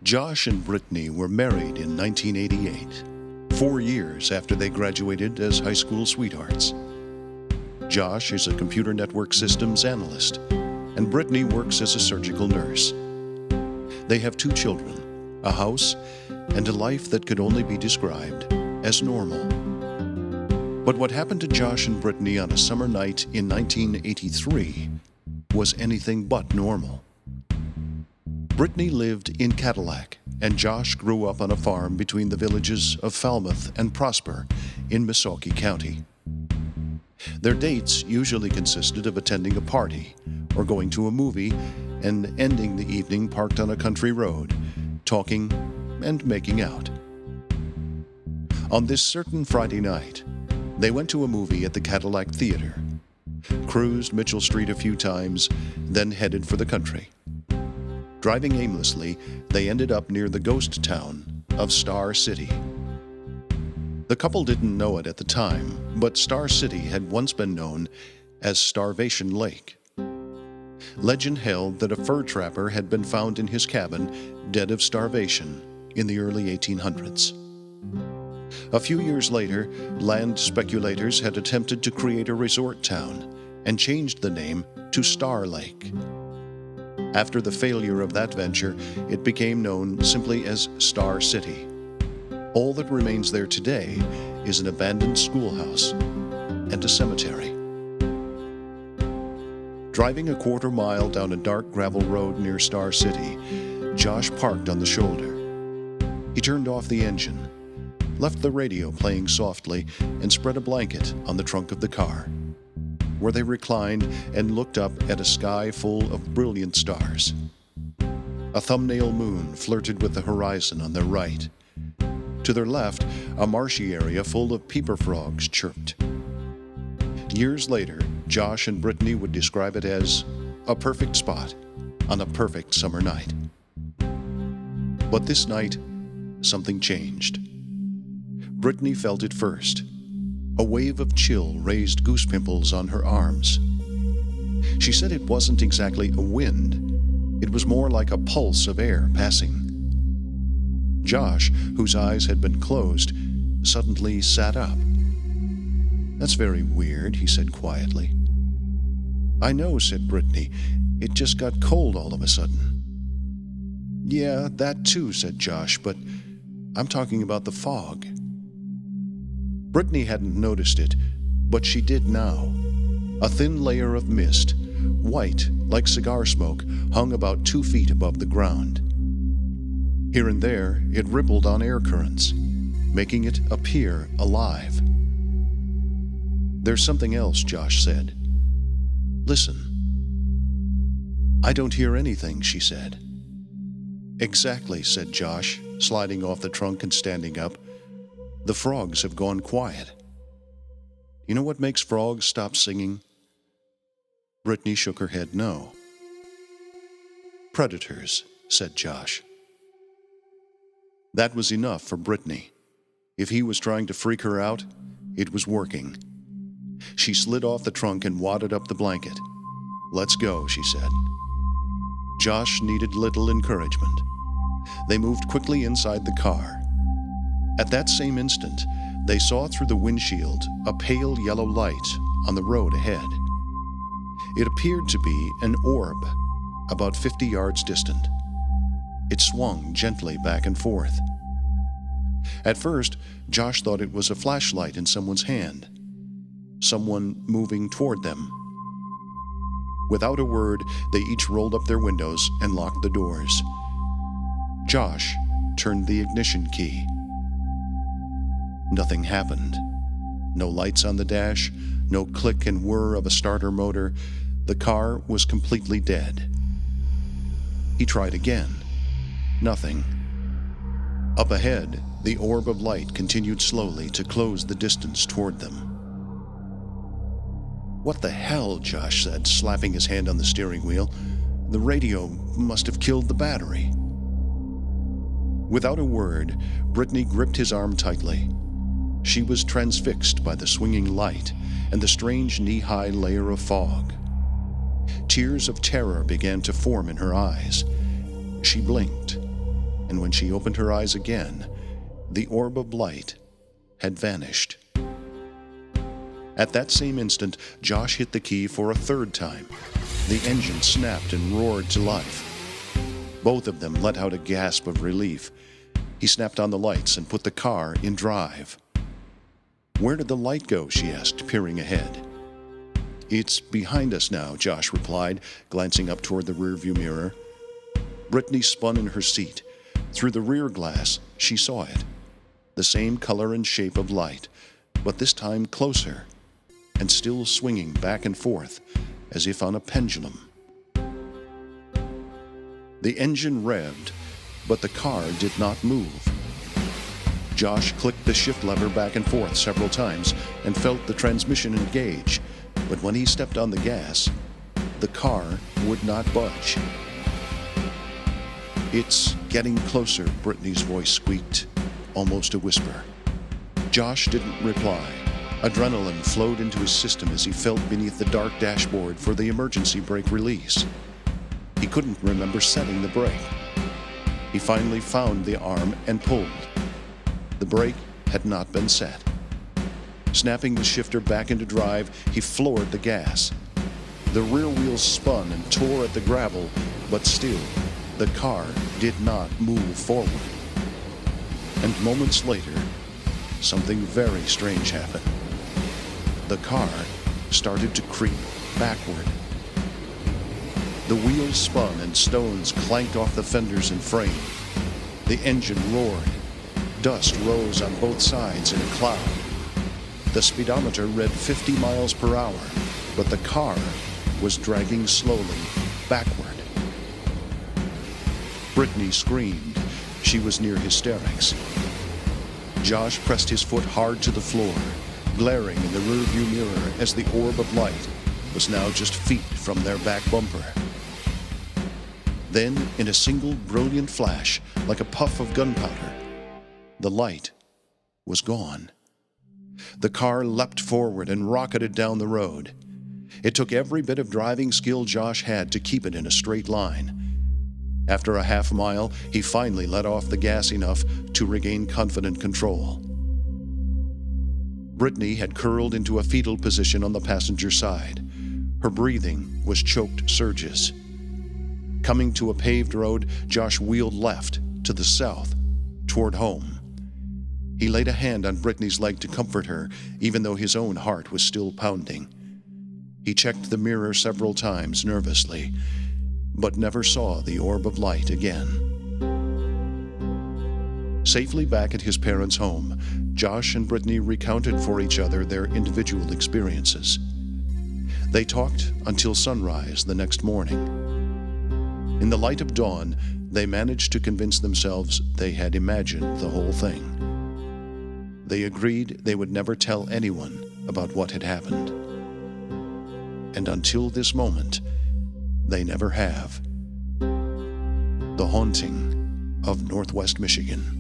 Josh and Britney were married in 1988, 4 years after they graduated as high school sweethearts. Josh is a computer network systems analyst, and Britney works as a surgical nurse. They have 2 children, a house, and a life that could only be described as normal. But what happened to Josh and Britney on a summer night in 1983 was anything but normal. Britney lived in Cadillac, and Josh grew up on a farm between the villages of Falmouth and Prosper in Missaukee County. Their dates usually consisted of attending a party or going to a movie and ending the evening parked on a country road, talking and making out. On this certain Friday night, they went to a movie at the Cadillac Theater, cruised Mitchell Street a few times, then headed for the country. Driving aimlessly, they ended up near the ghost town of Star City. The couple didn't know it at the time, but Star City had once been known as Starvation Lake. Legend held that a fur trapper had been found in his cabin, dead of starvation, in the early 1800s. A few years later, land speculators had attempted to create a resort town and changed the name to Star Lake. After the failure of that venture, it became known simply as Star City. All that remains there today is an abandoned schoolhouse and a cemetery. Driving a quarter mile down a dark gravel road near Star City, Josh parked on the shoulder. He turned off the engine, left the radio playing softly, and spread a blanket on the trunk of the car, where they reclined and looked up at a sky full of brilliant stars. A thumbnail moon flirted with the horizon on their right. To their left, a marshy area full of peeper frogs chirped. Years later, Josh and Britney would describe it as a perfect spot on a perfect summer night. But this night, something changed. Britney felt it first. A wave of chill raised goose pimples on her arms. She said it wasn't exactly a wind. It was more like a pulse of air passing. Josh, whose eyes had been closed, suddenly sat up. "That's very weird," he said quietly. "I know," said Britney. "It just got cold all of a sudden." "Yeah, that too," said Josh, "but I'm talking about the fog." Britney hadn't noticed it, but she did now. A thin layer of mist, white like cigar smoke, hung about 2 feet above the ground. Here and there, it rippled on air currents, making it appear alive. "There's something else," Josh said. "Listen." "I don't hear anything," she said. "Exactly," said Josh, sliding off the trunk and standing up. "The frogs have gone quiet. You know what makes frogs stop singing?" Britney shook her head no. "Predators," said Josh. That was enough for Britney. If he was trying to freak her out, it was working. She slid off the trunk and wadded up the blanket. "Let's go," she said. Josh needed little encouragement. They moved quickly inside the car. At that same instant, they saw through the windshield a pale yellow light on the road ahead. It appeared to be an orb about 50 yards distant. It swung gently back and forth. At first, Josh thought it was a flashlight in someone's hand, someone moving toward them. Without a word, they each rolled up their windows and locked the doors. Josh turned the ignition key. Nothing happened. No lights on the dash, no click and whir of a starter motor. The car was completely dead. He tried again. Nothing. Up ahead, the orb of light continued slowly to close the distance toward them. "What the hell?" Josh said, slapping his hand on the steering wheel. "The radio must have killed the battery." Without a word, Britney gripped his arm tightly. She was transfixed by the swinging light and the strange knee-high layer of fog. Tears of terror began to form in her eyes. She blinked. and when she opened her eyes again, the orb of light had vanished. At that same instant, Josh hit the key for a third time. The engine snapped and roared to life. Both of them let out a gasp of relief. He snapped on the lights and put the car in drive. "Where did the light go?" she asked, peering ahead. "It's behind us now," Josh replied, glancing up toward the rearview mirror. Britney spun in her seat. Through the rear glass, she saw it. The same color and shape of light, but this time closer, and still swinging back and forth, as if on a pendulum. The engine revved, but the car did not move. Josh clicked the shift lever back and forth several times and felt the transmission engage, but when he stepped on the gas, the car would not budge. "It's getting closer," Britney's voice squeaked, almost a whisper. Josh didn't reply. Adrenaline flowed into his system as he felt beneath the dark dashboard for the emergency brake release. He couldn't remember setting the brake. He finally found the arm and pulled. The brake had not been set. Snapping the shifter back into drive, he floored the gas. The rear wheels spun and tore at the gravel, but still, the car did not move forward. And moments later, something very strange happened. The car started to creep backward. The wheels spun and stones clanked off the fenders and frame. The engine roared. Dust rose on both sides in a cloud. The speedometer read 50 miles per hour, but the car was dragging slowly backward. Britney screamed. She was near hysterics. Josh pressed his foot hard to the floor, glaring in the rearview mirror as the orb of light was now just feet from their back bumper. Then, in a single brilliant flash, like a puff of gunpowder, the light was gone. The car leapt forward and rocketed down the road. It took every bit of driving skill Josh had to keep it in a straight line. After a half mile, he finally let off the gas enough to regain confident control. Britney had curled into a fetal position on the passenger side. Her breathing was choked surges. Coming to a paved road, Josh wheeled left to the south, toward home. He laid a hand on Britney's leg to comfort her, even though his own heart was still pounding. He checked the mirror several times nervously, but never saw the orb of light again. Safely back at his parents' home, Josh and Britney recounted for each other their individual experiences. They talked until sunrise the next morning. In the light of dawn, they managed to convince themselves they had imagined the whole thing. They agreed they would never tell anyone about what had happened. And until this moment, they never have. The Haunting of Northwest Michigan.